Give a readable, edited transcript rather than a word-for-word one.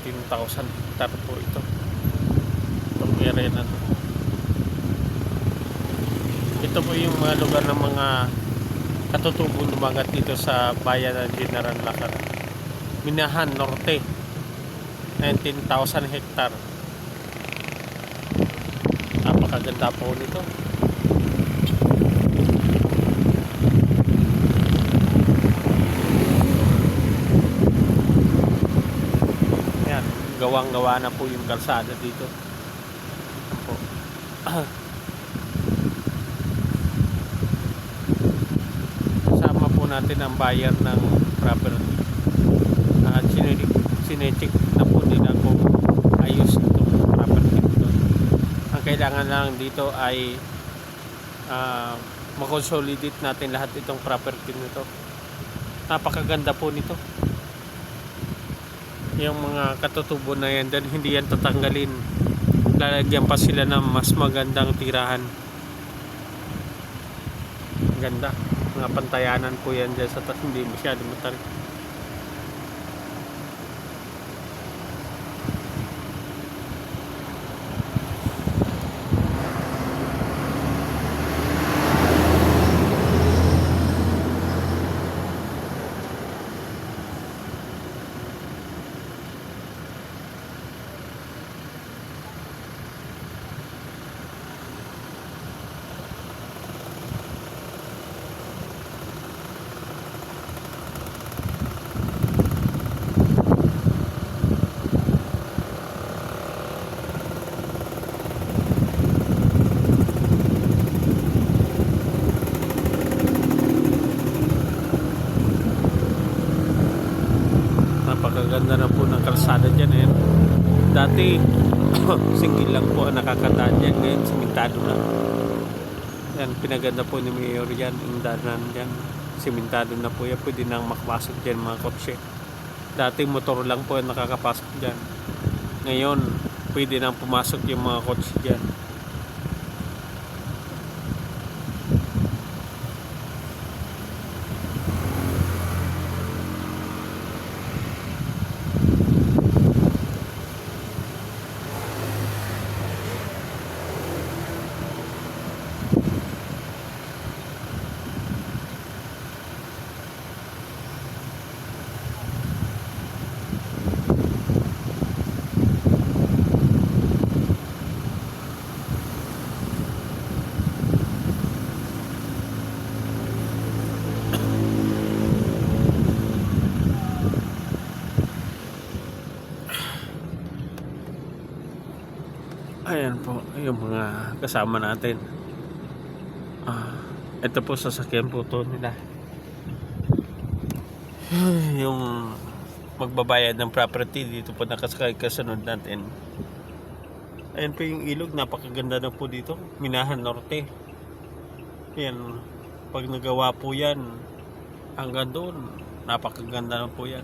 19,000 hektar po ito. Itong area na to. Ito po yung mga lugar ng mga katutubong lumagat dito sa bayan ng General Lactaran. Minahan Norte, 19,000 hektar. Napakaganda po nito. Yan, gawang-gawa na po yung kalsada dito. Yan po. Kasama po natin ang buyer ng property. At sinecheck na po nila kung ayos itong property dito. Ang kailangan lang dito ay makonsolidate natin lahat itong property nito. Napakaganda po nito. Yung mga katutubo na yan, then hindi yan tatanggalin. Lalagyan pa sila ng mas magandang tirahan. Ganda. Mga pantayanan po yan dyan sa taas, hindi masyado matarik. Napakaganda na po ng kalsada dyan eh. Dati single lang po ang nakakadaan dyan, ngayon simentado na yan. Pinaganda po ni Mayor yan yung daanan dyan, simentado na po yan. Pwede nang makapasok dyan mga kotse. Dati motor lang po ang nakakapasok dyan, ngayon pwede nang pumasok yung mga kotse dyan. Ayan po yung mga kasama natin. Ito po sasakyan po to nila. Yung magbabayad ng property dito po nakasakay kasunod natin. Ayan po yung ilog, napakaganda na po dito, Minahan Norte. Ayan, pag nagawa po yan hanggang doon, napakaganda na po yan.